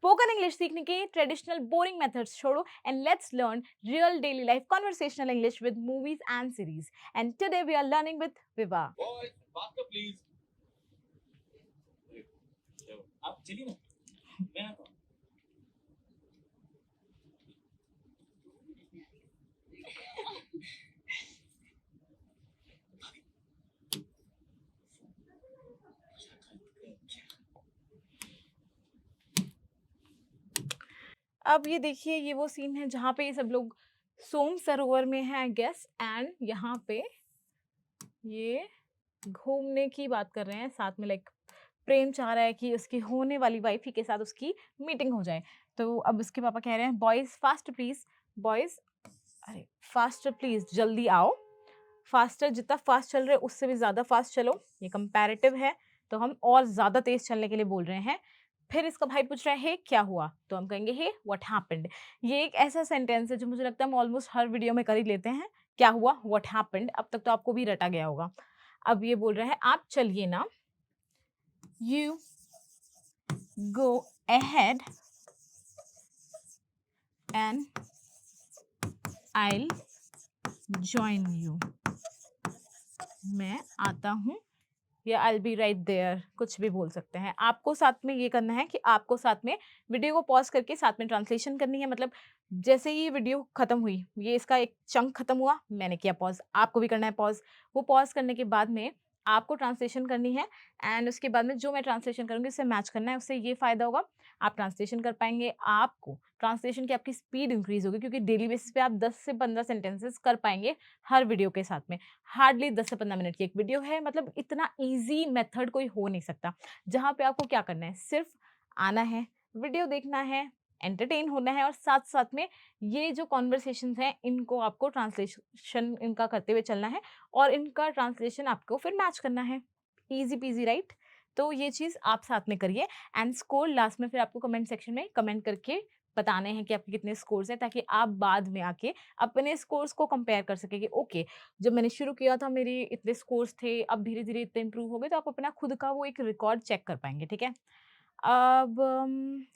Spoken English सीखने के traditional boring methods छोड़ो and let's learn real daily life conversational English with movies and series and today we are learning with Viva. Boys बात please. आप चलिए ना, मैं आता हूँ। अब ये देखिए, ये वो सीन है जहाँ पे ये सब लोग सोम सरोवर में हैं आई गेस, एंड यहाँ पे ये घूमने की बात कर रहे हैं साथ में, लाइक प्रेम चाह रहा है कि उसकी होने वाली वाइफ ही के साथ उसकी मीटिंग हो जाए। तो अब उसके पापा कह रहे हैं बॉयज फास्ट प्लीज, बॉयज अरे फास्टर प्लीज, जल्दी आओ, फास्टर, जितना फास्ट चल रहे उससे भी ज़्यादा फास्ट चलो, ये कंपैरेटिव है तो हम और ज़्यादा तेज चलने के लिए बोल रहे हैं। फिर इसका भाई पूछ रहा है हे क्या हुआ, तो हम कहेंगे हे व्हाट हैपेंड। ये एक ऐसा सेंटेंस है जो मुझे लगता है हम ऑलमोस्ट हर वीडियो में कर ही लेते हैं, क्या हुआ व्हाट हैपेंड, अब तक तो आपको भी रटा गया होगा। अब ये बोल रहा है आप चलिए ना, you go ahead and I'll join you, मैं आता हूँ, या I'll be right there, कुछ भी बोल सकते हैं। आपको साथ में ये करना है कि आपको साथ में वीडियो को पॉज करके साथ में ट्रांसलेशन करनी है। मतलब जैसे ही वीडियो खत्म हुई, ये इसका एक चंक खत्म हुआ, मैंने किया पॉज, आपको भी करना है पॉज। वो पॉज करने के बाद में आपको ट्रांसलेशन करनी है, एंड उसके बाद में जो मैं ट्रांसलेशन करूँगी उससे मैच करना है। उससे ये फ़ायदा होगा, आप ट्रांसलेशन कर पाएंगे, आपको ट्रांसलेशन की आपकी स्पीड इंक्रीज होगी, क्योंकि डेली बेसिस पे आप 10 से 15 सेंटेंसेस कर पाएंगे हर वीडियो के साथ में। हार्डली 10 से 15 मिनट की एक वीडियो है, मतलब इतना ईजी मेथड कोई हो नहीं सकता, जहाँ पे आपको क्या करना है, सिर्फ आना है, वीडियो देखना है, एंटरटेन होना है, और साथ साथ में ये जो कॉन्वर्सेशंस हैं इनको आपको ट्रांसलेशन इनका करते हुए चलना है, और इनका ट्रांसलेशन आपको फिर मैच करना है। Easy PG, right? तो ये चीज़ आप साथ में करिए, एंड स्कोर लास्ट में फिर आपको कमेंट सेक्शन में कमेंट करके बताने हैं कि आपके कितने स्कोर्स हैं, ताकि आप बाद में आके अपने स्कोर्स को कंपेयर कर सकें कि ओके, जब मैंने शुरू किया था मेरे इतने स्कोर्स थे, अब धीरे-धीरे इतने इम्प्रूव हो गए, तो आप अपना खुद का वो एक रिकॉर्ड चेक कर पाएँगे, ठीक है? अब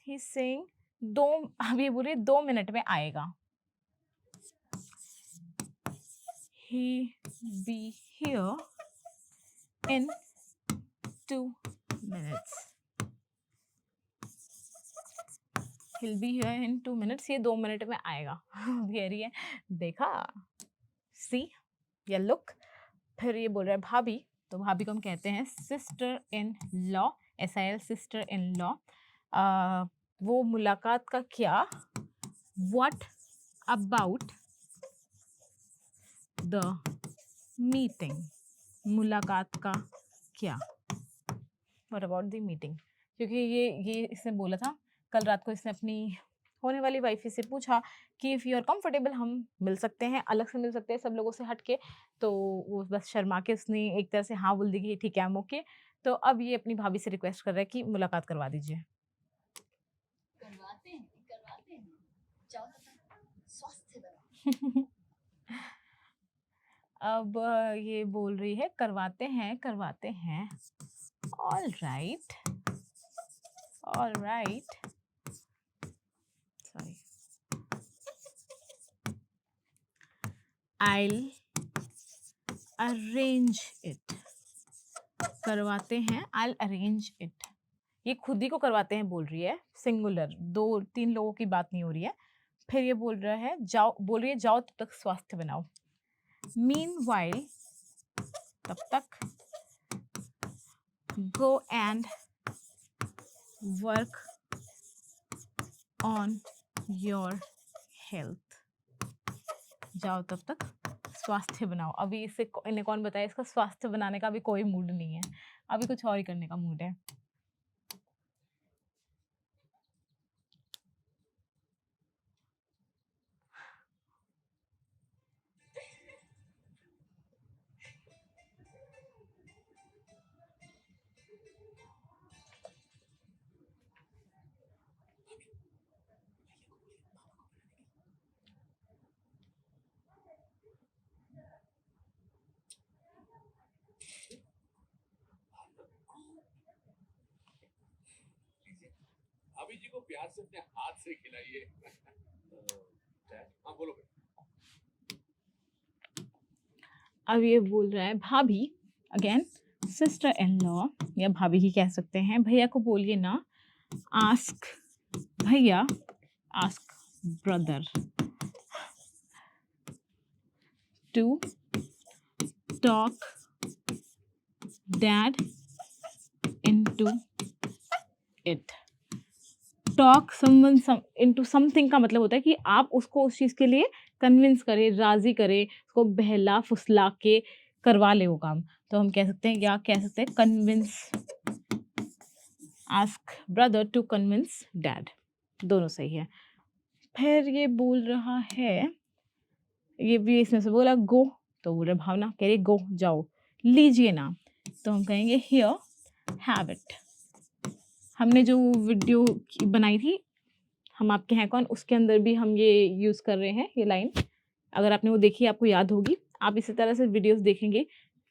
ही इज़ सेइंग 2, अब ये बोल रही है 2 मिनट में आएगा। He be here in 2 minutes. He'll be here in 2 minutes, ये 2 मिनट में आएगा। कह रही है देखा, सी या लुक। फिर ये बोल रहा है भाभी, तो भाभी को हम कहते हैं sister in law, SIL, sister in law. वो मुलाकात का क्या, व्हाट अबाउट द मीटिंग, मुलाकात का क्या, व्हाट अबाउट द मीटिंग, क्योंकि ये इसने बोला था कल रात को, इसने अपनी होने वाली वाइफ से पूछा कि इफ़ यू आर कंफर्टेबल हम मिल सकते हैं, अलग से मिल सकते हैं सब लोगों से हट के। तो वो बस शर्मा के उसने एक तरह से हाँ बोल दी कि ठीक है हम ओके। तो अब ये अपनी भाभी से रिक्वेस्ट कर रहा है कि मुलाकात करवा दीजिए। करवाते हैं, जाओ ना, स्वास्थ्य बनाओ। अब ये बोल रही है करवाते हैं, all right, sorry, I'll arrange it, करवाते हैं I'll arrange it, ये खुद ही को करवाते हैं बोल रही है, सिंगुलर, 2-3 लोगों की बात नहीं हो रही है। फिर ये बोल रहा है जाओ, बोल रही है जाओ तब तक स्वास्थ्य बनाओ, meanwhile तब तक go and work on your health, जाओ तब तक स्वास्थ्य बनाओ। अभी इसे इन्हें कौन बताया, इसका स्वास्थ्य बनाने का अभी कोई मूड नहीं है, अभी कुछ और ही करने का मूड है। भाभी जी को प्यार से अपने हाथ से खिलाइए। हाँ बोलो बेटा। अब ये बोल रहा है भाभी, अगेन सिस्टर इन लॉ या भाभी ही कह सकते हैं, भैया को बोलिए ना, आस्क भैया, ask brother to talk dad into it. Talk someone into something का मतलब होता है कि आप उसको उस चीज़ के लिए कन्विंस करें, राज़ी करें, उसको बहला फुसला के करवा ले वो काम। तो हम कह सकते हैं, या कह सकते हैं convince, ask brother to convince dad, दोनों सही है। फिर ये बोल रहा है, ये भी इसमें से बोला गो, तो बोल रहा भावना कह रही गो, जाओ, लीजिए ना, तो हम कहेंगे हियर हैव इट। हमने जो वीडियो बनाई थी हम आपके हैं कौन, उसके अंदर भी हम ये यूज़ कर रहे हैं ये लाइन। अगर आपने वो देखी आपको याद होगी। आप इसी तरह से वीडियोस देखेंगे,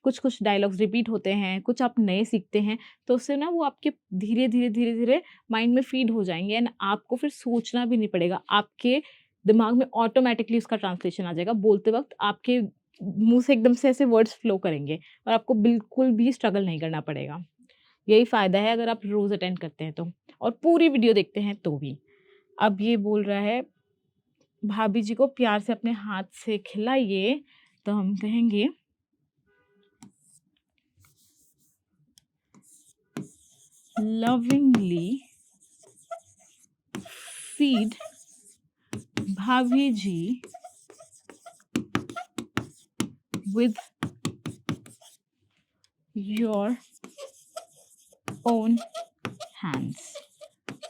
कुछ कुछ डायलॉग्स रिपीट होते हैं, कुछ आप नए सीखते हैं, तो उससे ना वो आपके धीरे धीरे धीरे धीरे माइंड में फीड हो जाएंगे एंड आपको फिर सोचना भी नहीं पड़ेगा। आपके दिमाग में ऑटोमेटिकली उसका ट्रांसलेशन आ जाएगा। बोलते वक्त आपके मुंह से एकदम से ऐसे वर्ड्स फ्लो करेंगे और आपको बिल्कुल भी स्ट्रगल नहीं करना पड़ेगा। यही फ़ायदा है अगर आप रोज़ अटेंड करते हैं तो, और पूरी वीडियो देखते हैं तो भी। अब ये बोल रहा है भाभी जी को प्यार से अपने हाथ से खिलाइए, तो हम कहेंगे लविंगली फीड भाभी जी विद योर ओन हैंड्स।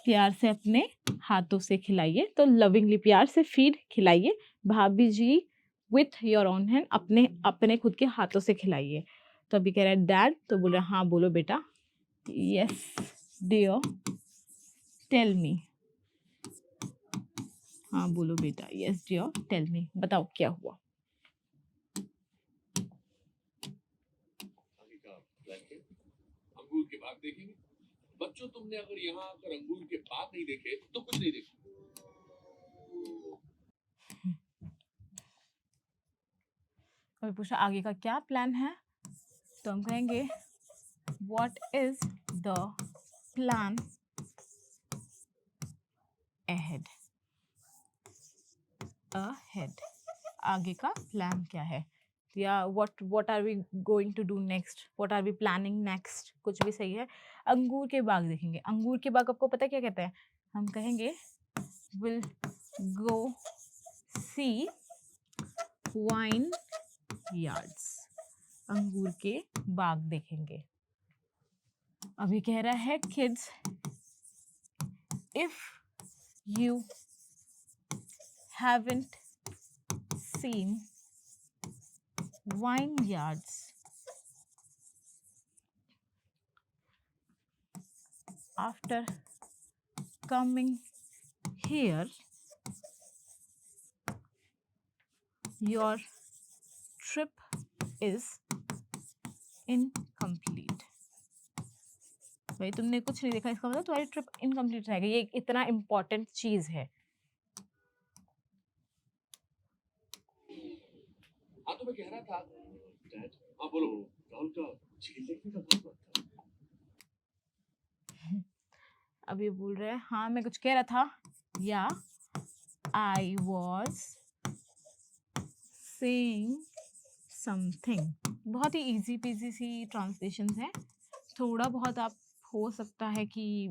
प्यार से अपने हाथों से खिलाइए, तो लविंगली प्यार से फीड खिलाइए भाभी जी विथ योर ओन हैंड, अपने अपने खुद के हाथों से खिलाइए। तो अभी कह रहा है डैड, तो बोल रहा है हाँ बोलो बेटा, यस डियर टेल मी, हाँ बोलो बेटा, यस डियर टेल मी, बताओ क्या हुआ। आगे का प्लान क्या? अंगूर के बाग देखेंगे। बच्चों तुमने अगर यहाँ आकर अंगूर के बाग नहीं देखे तो कुछ नहीं देखा। अभी पूछा आगे का क्या प्लान है, तो हम कहेंगे what is the plan ahead. Ahead, आगे का प्लान क्या है, या what are we going to do next, what are we planning next, कुछ भी सही है। अंगूर के बाग देखेंगे, अंगूर के बाग आपको पता है क्या कहते हैं, हम कहेंगे will go see vineyards, अंगूर के बाग देखेंगे। अभी कह रहा है kids, if you haven't seen vineyards after coming here, your trip is incomplete। भाई तुमने कुछ नहीं देखा, इसका मतलब तुम्हारी ट्रिप इनकम्प्लीट रहेगी। ये इतना इम्पोर्टेंट चीज है। हाँ तो मैं कह रहा था डैड, हाँ बोलो, राहुल का झील देखने का बहुत मन था। अब ये बोल रहे हैं हाँ मैं कुछ कह रहा था, या आई वॉज सेइंग समथिंग। बहुत ही इजी पीजी सी ट्रांसलेशन है, थोड़ा बहुत आप हो सकता है कि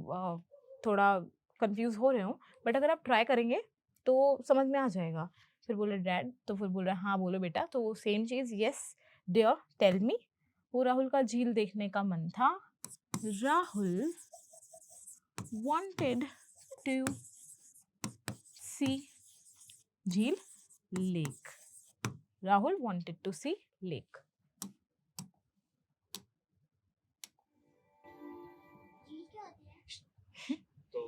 थोड़ा कंफ्यूज हो रहे हो, बट अगर आप ट्राई करेंगे तो समझ में आ जाएगा। फिर बोले डैड, तो फिर बोल रहे हाँ बोलो बेटा, तो सेम चीज़, यस डियर टेल मी। वो राहुल का झील देखने का मन था। राहुल wanted to see झील, lake. Rahul wanted to see lake। तो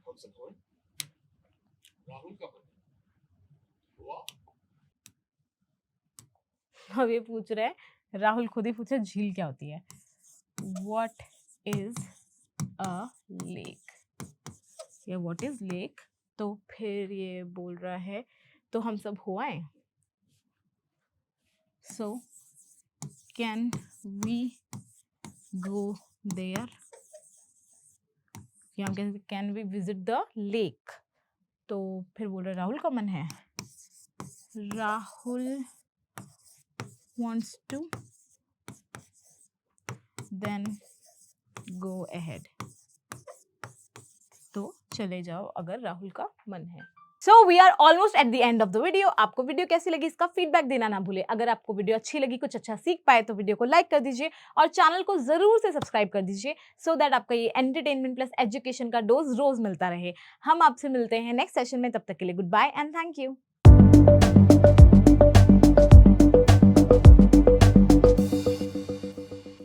हम सब हैं राहुल का मन हुआ। अब ये पूछ रहे हैं, राहुल खुद ही पूछे झील क्या होती है। What is a lake? या व्हाट इज लेक, तो फिर ये बोल रहा है तो हम सब हो आए। So can we go there, या हम कहते can we visit the lake. तो फिर बोल रहे राहुल का मन है, Rahul wants to, then go ahead, तो चले जाओ अगर राहुल का मन है। So we are almost at the end of the video. आपको वीडियो कैसी लगी इसका फीडबैक देना ना भूले। अगर आपको वीडियो अच्छी लगी, कुछ अच्छा सीख पाए तो वीडियो को लाइक कर दीजिए और चैनल को जरूर से सब्सक्राइब कर दीजिए, सो दैट आपका ये एंटरटेनमेंट प्लस एजुकेशन का डोज रोज मिलता रहे। हम आपसे मिलते हैं नेक्स्ट सेशन में, तब तक के लिए goodbye and thank you.